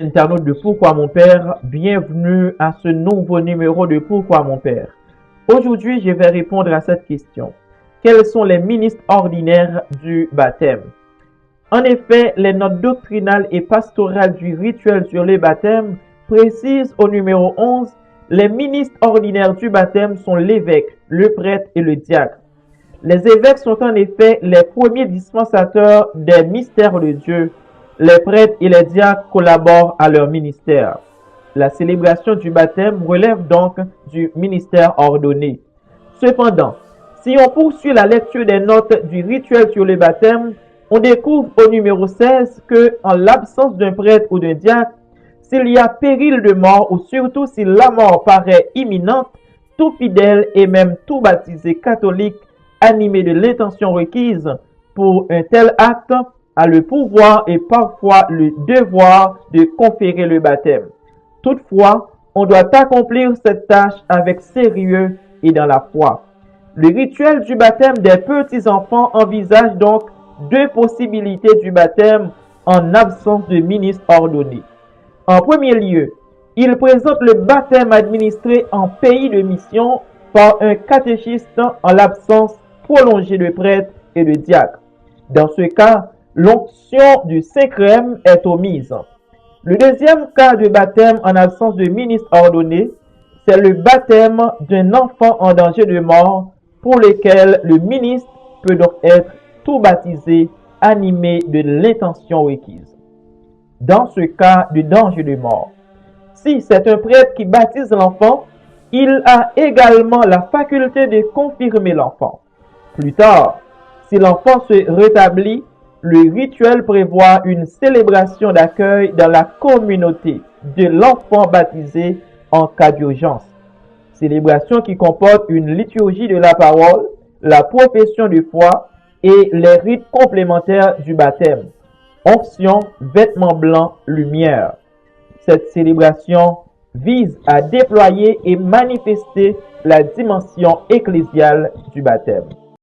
Internaute de Pourquoi mon père, bienvenue à ce nouveau numéro de Pourquoi mon père. Aujourd'hui, je vais répondre à cette question. Quels sont les ministres ordinaires du baptême? En effet, les notes doctrinales et pastorales du rituel sur le baptême précisent au numéro 11, les ministres ordinaires du baptême sont l'évêque, le prêtre et le diacre. Les évêques sont en effet les premiers dispensateurs des mystères de Dieu. Les prêtres et les diacres collaborent à leur ministère. La célébration du baptême relève donc du ministère ordonné. Cependant, si on poursuit la lecture des notes du rituel sur le baptême, on découvre au numéro 16 que, en l'absence d'un prêtre ou d'un diacre, s'il y a péril de mort ou surtout si la mort paraît imminente, tout fidèle et même tout baptisé catholique animé de l'intention requise pour un tel acte a le pouvoir et parfois le devoir de conférer le baptême. Toutefois, on doit accomplir cette tâche avec sérieux et dans la foi. Le rituel du baptême des petits-enfants envisage donc deux possibilités du baptême en absence de ministre ordonné. En premier lieu, il présente le baptême administré en pays de mission par un catéchiste en l'absence prolongée de prêtre et de diacre. Dans ce cas, l'onction du Saint-Crème est omise. Le deuxième cas de baptême en absence de ministre ordonné, c'est le baptême d'un enfant en danger de mort pour lequel le ministre peut donc être tout baptisé, animé de l'intention requise. Dans ce cas de danger de mort, si c'est un prêtre qui baptise l'enfant, il a également la faculté de confirmer l'enfant. Plus tard, si l'enfant se rétablit, le rituel prévoit une célébration d'accueil dans la communauté de l'enfant baptisé en cas d'urgence. Célébration qui comporte une liturgie de la parole, la profession de foi et les rites complémentaires du baptême. Onction, vêtements blancs, lumière. Cette célébration vise à déployer et manifester la dimension ecclésiale du baptême.